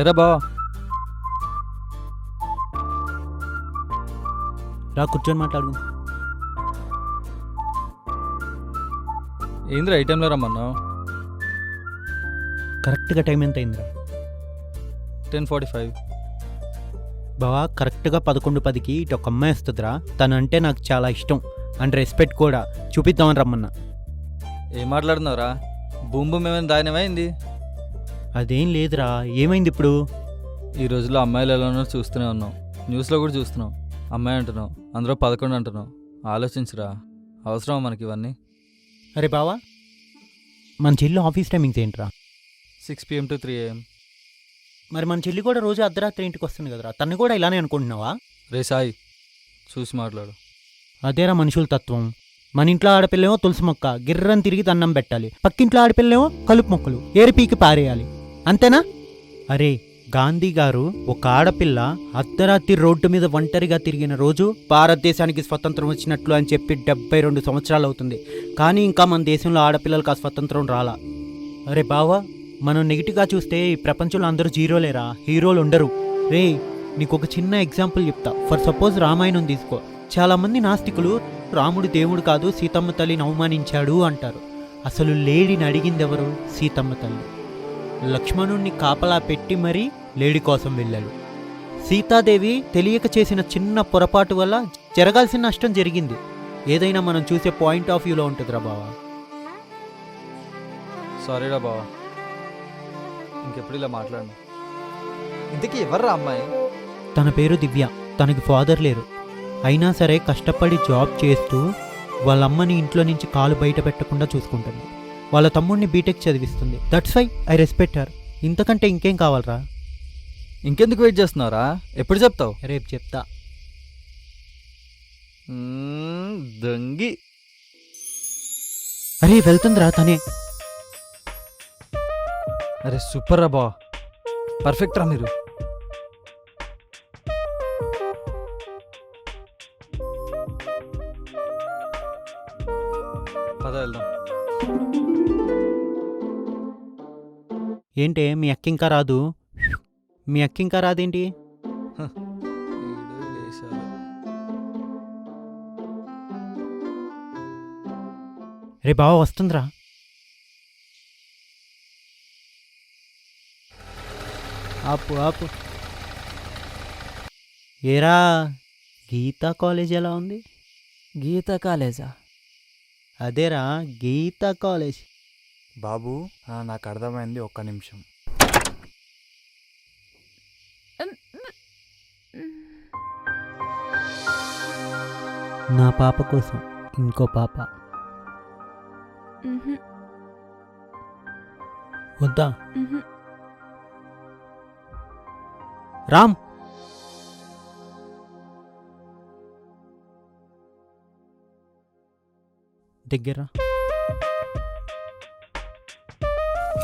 ఎరా బావా, రా కూర్చొని మాట్లాడు. ఏంద్రా ఈ టైంలో రమ్మన్నావు? కరెక్ట్గా టైం ఎంత అయిందిరా? 10:45. బావా, కరెక్ట్గా 11:10కి ఇటు ఒక అమ్మాయి వస్తుందిరా. తను అంటే నాకు చాలా ఇష్టం అండ్ రెస్పెక్ట్ కూడా. చూపిద్దామని రమ్మన్నా. ఏం మాట్లాడుతున్నావురా? బూమ్ బూమ్ ఏమైనా దానిమైంది? అదేం లేదురా. ఏమైంది ఇప్పుడు? ఈ రోజుల్లో అమ్మాయిలు ఎలా ఉన్నారో చూస్తూనే ఉన్నాం, న్యూస్లో కూడా చూస్తున్నాం. అమ్మాయి అంటున్నావు, అందులో 11 అంటున్నావు. ఆలోచించురా, అవసరమా మనకి ఇవన్నీ? అరే బావా, మన చెల్లి ఆఫీస్ టైమింగ్స్ ఏంట్రా? 6 PM to 3 AM. మరి మన చెల్లి కూడా రోజు అర్ధరాత్రి ఇంటికి వస్తుంది కదరా. తను కూడా ఇలానే అనుకుంటున్నావా? రే సాయి, చూసి మాట్లాడు. అదేరా మనుషుల తత్వం. మన ఇంట్లో ఆడపిల్లేమో తులసి మొక్క గిర్రని తిరిగి దండం పెట్టాలి, పక్కింట్లో ఆడపిల్లేమో కలుపు మొక్కలు ఏరిపీకి పారేయాలి. అంతేనా? అరే, గాంధీ గారు ఒక ఆడపిల్ల అర్ధరాత్రి రోడ్డు మీద ఒంటరిగా తిరిగిన రోజు భారతదేశానికి స్వతంత్రం వచ్చినట్లు అని చెప్పి 72 సంవత్సరాలు అవుతుంది. కానీ ఇంకా మన దేశంలో ఆడపిల్లలకు ఆ స్వతంత్రం రాలా. అరే బావా, మనం నెగిటివ్గా చూస్తే ఈ ప్రపంచంలో అందరూ జీరోలేరా, హీరోలు ఉండరు. రే, నీకు ఒక చిన్న ఎగ్జాంపుల్ చెప్తా. ఫర్ సపోజ్ రామాయణం తీసుకో. చాలామంది నాస్తికులు రాముడు దేవుడు కాదు, సీతమ్మ తల్లిని అవమానించాడు అంటారు. అసలు లేడీని అడిగింది ఎవరు? సీతమ్మ తల్లి. లక్ష్మణుణ్ణి కాపలా పెట్టి మరీ లేడీ కోసం వెళ్ళాడు. సీతాదేవి తెలియక చేసిన చిన్న పొరపాటు వల్ల జరగాల్సిన నష్టం జరిగింది. ఏదైనా మనం చూసే పాయింట్ ఆఫ్ వ్యూలో ఉంటుందిరా బావా. సారీరా బావా, ఇంకెప్పుడు ఇలా మాట్లాడను. ఇంతకీ ఎవర్రా అమ్మాయి? తన పేరు దివ్య. తనకి ఫాదర్ లేరు. అయినా సరే కష్టపడి జాబ్ చేస్తూ వాళ్ళ అమ్మని ఇంట్లో నుంచి కాలు బయట పెట్టకుండా చూసుకుంటుంది. వాళ్ళ తమ్ముడిని బీటెక్ చదివిస్తుంది. That's why I respect her. ఇంతకంటే ఇంకేం కావాలరా? ఇంకెందుకు వెయిట్ చేస్తున్నావురా? ఎప్పుడు చెప్తావు? రేపు చెప్తా. దొంగి. అరే, వెళ్తుందిరా తనే. అరే సూపర్ రా బావా, పర్ఫెక్ట్ రా మీరు. పద వెళ్దాం. ఏంటే మీ అక్క ఇంకా రాదు? మీ అక్క ఇంకా రాదేంటి? రే బావ, వస్తుందిరా. ఆపు ఆపు. ఏరా, గీతా కాలేజ్ ఎలా ఉంది? గీతా కాలేజా? అదేరా, గీతా కాలేజ్. బాబు, నాకు అర్థమైంది, ఒక్క నిమిషం. నా పాప కోసం ఇంకో పాప వద్దా? రామ్, దగ్గర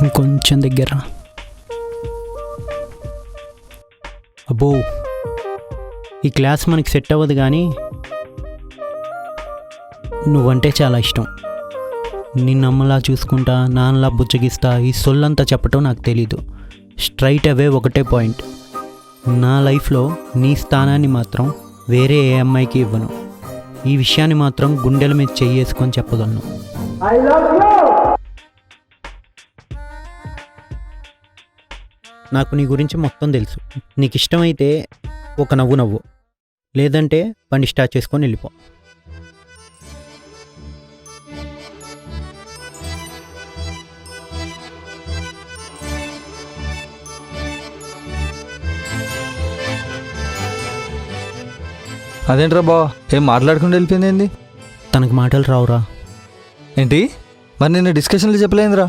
ఇంకొంచెం దగ్గర. అబ్బో, ఈ క్లాస్ మనకి సెట్ అవ్వదు, కానీ నువ్వంటే చాలా ఇష్టం. నిన్నమ్మలా చూసుకుంటా, నాన్నలా బుజ్జగిస్తా, ఈ సొల్లంతా చెప్పటం నాకు తెలీదు. స్ట్రైట్ అవే ఒకటే పాయింట్. నా లైఫ్లో నీ స్థానాన్ని మాత్రం వేరే ఏ అమ్మాయికి ఇవ్వను. ఈ విషయాన్ని మాత్రం గుండెల మీద చెయ్యేసుకొని చెప్పగలను. నాకు నీ గురించి మొత్తం తెలుసు. నీకు ఇష్టమైతే ఒక నవ్వు నవ్వు, లేదంటే బండి స్టార్ట్ చేసుకొని వెళ్ళిపో. అదేంట్రా బావా, ఏం మాట్లాడుకుంటూ వెళ్ళిపోయింది ఏంది? తనకు మాటలు రావురా. ఏంటి మరి నిన్న డిస్కషన్లు చెప్పలేదురా?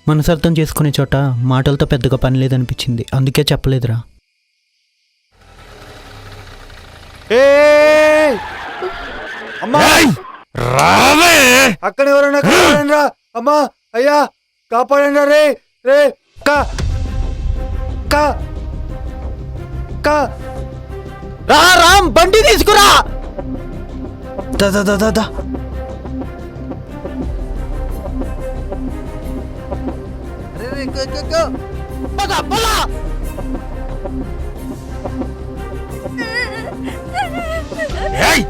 మనసు అర్థం చేసుకునే చోట మాటలతో పెద్దగా పని లేదనిపించింది, అందుకే చెప్పలేదురా. అక్కడ ఎవరైనా కాపాడండి రా. అమ్మా, అయ్యా, కాపాడండి రే. రే అక్క అక్క రా రామ్, బండి తీసుకురా. దా దా దా దా దా. పద, పద.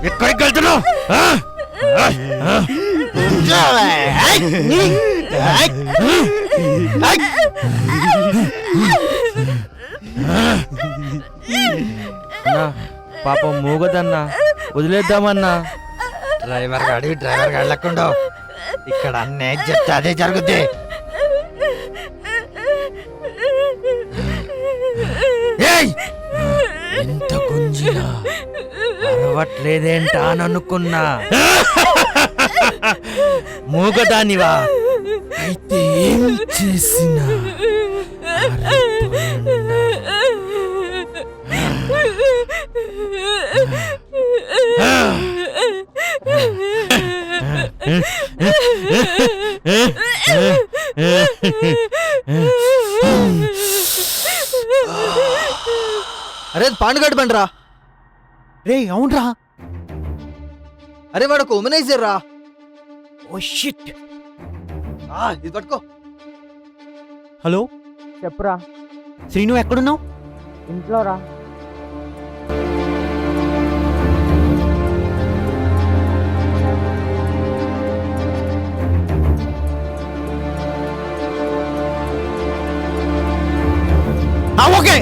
ఎక్కడికి వెళ్తున్నావు? పాపం మూగదన్నా, వదిలేద్దామన్నా. డ్రైవర్ గాడి లెక్కుండో. ఇక్కడ అన్నీ చెప్తే అదే జరుగుద్ది. ఎంత గుంజినా అరవట్లేదేంటా అని అనుకున్నా. మూగదానివా? అయితే ఏం చేసినా అరే పాండుగడ్డ బండి రా. రే అవునరా. అరే వాడు ఒక ఉమెనైజర్ రా. Oh shit. ఇది పట్టుకో. హలో, చెప్పురా. శ్రీను ఎక్కడున్నావు? ఇంట్లో రా. ఓకే.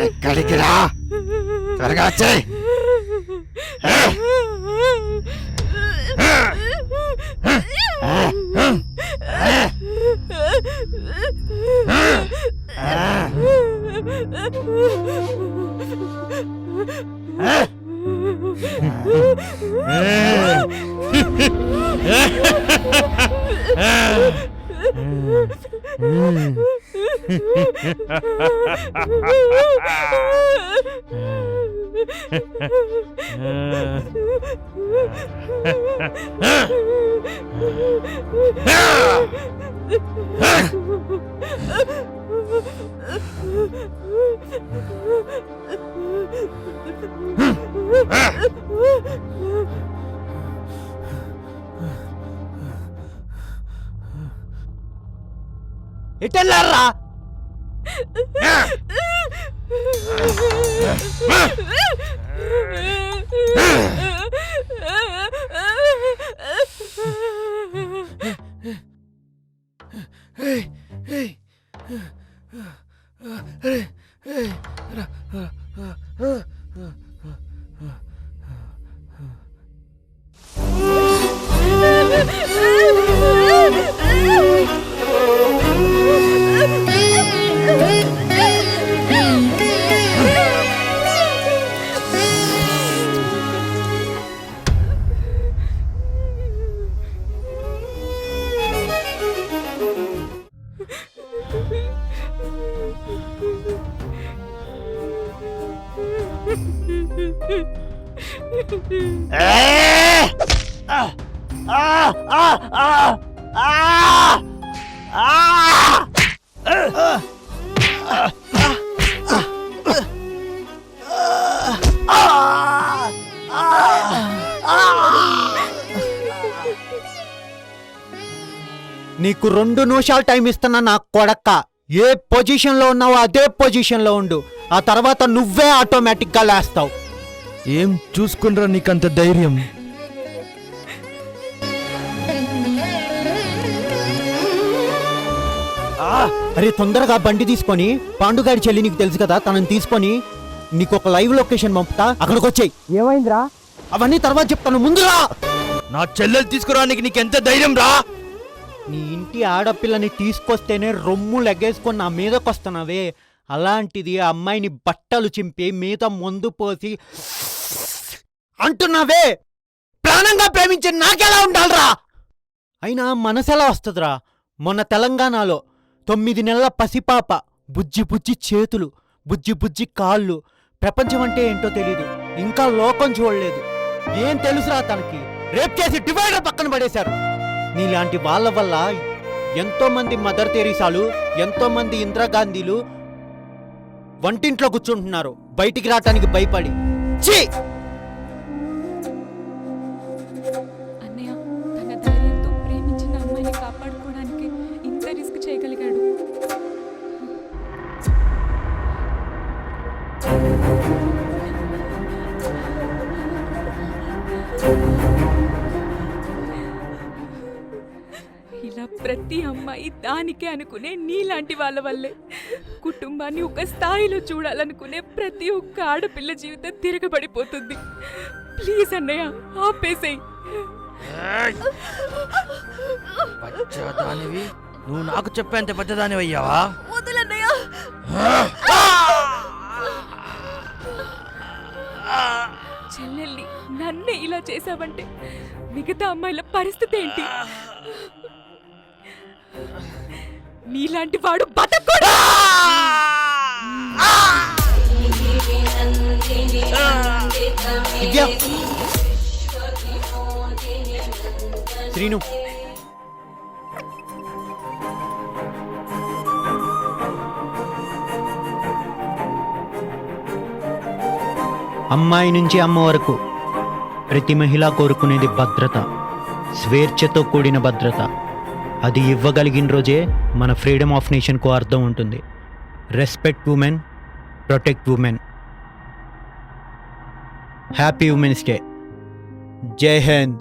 ఎక్కడికి రా, త్వరగా వచ్చేయ్. ఎటెళ్ళారా? నీకు 2 నిమిషాలు టైం ఇస్తున్నా నా కొడక్క. ఏ పొజిషన్లో ఉన్నావో అదే పొజిషన్లో ఉండు. ఆ తర్వాత నువ్వే ఆటోమేటిక్గా లేస్తావు. ఏం చూసుకునరా నీకంత ధైర్యం? అరే తొందరగా బండి తీసుకొని, పాండుగాడి చెల్లి నీకు తెలుసు కదా, తనని తీసుకొని నీకు ఒక లైవ్ లొకేషన్ పంపుతా, అక్కడికి వచ్చాయి. ఏమైందిరా? అవన్నీ తర్వాత చెప్తాను, ముందురా. నా చెల్లెలు తీసుకురానికి నీకెంత ధైర్యం రా? నీ ఇంటి ఆడపిల్లని తీసుకొస్తేనే రొమ్ము లెగ్గేసుకొని నా మీదకొస్తున్నావే, అలాంటిది ఆ అమ్మాయిని బట్టలు చింపి మీద మందు పోసి అంటున్నావే. ప్రాణంగా ప్రేమించి నాకెలా ఉండాలరా? అయినా మనసెలా వస్తుందిరా? మొన్న తెలంగాణలో 9 నెలల పసిపాప, బుజ్జి బుజ్జి చేతులు, బుజ్జి బుజ్జి కాళ్ళు, ప్రపంచం అంటే ఏంటో తెలీదు, ఇంకా లోకం చూడలేదు, ఏం తెలుసురా తనకి? రేప్ చేసి డివైడర్ పక్కన పడేశారు. నీలాంటి వాళ్ళ వల్ల ఎంతో మంది మదర్ తెరీసాలు, ఎంతో మంది ఇందిరాగాంధీలు వంటింట్లో కూర్చుంటున్నారు బయటికి రావటానికి భయపడి. ఛీ! అన్నయ్య తన ధైర్యంతో ప్రేమించిన అమ్మాయిని కాపాడుకోవడానికి ఇంత రిస్క్ చేయగలిగాడు. ఇలా ప్రతి అమ్మాయి దానికే అనుకునే నీలాంటి వాళ్ళ వల్లే కుటుంబాన్ని ఒక స్థాయిలో చూడాలనుకునే ప్రతి ఒక్క ఆడపిల్ల జీవితం తిరగబడిపోతుంది. ప్లీజ్ అన్నయ్య ఆపేసేయ్. పచ్చదానివి నువ్వు నాకు చెప్పేంత పెద్దదానివి అయ్యావా? వదులన్నయ్య. చెల్లెల్ని నన్నే ఇలా చేసావంటే మిగతా అమ్మాయిల పరిస్థితి ఏంటి? నీలాంటి వాడు బతకూడదు. దివ్య, శ్రీను, అమ్మాయి నుంచి అమ్మ వరకు ప్రతి మహిళ కోరుకునేది భద్రత, స్వేచ్ఛతో కూడిన భద్రత. అది ఇవ్వగలిగిన రోజే మన ఫ్రీడమ్ ఆఫ్ నేషన్కు అర్థం ఉంటుంది. Respect women, protect women. Happy women's day. జై హింద్.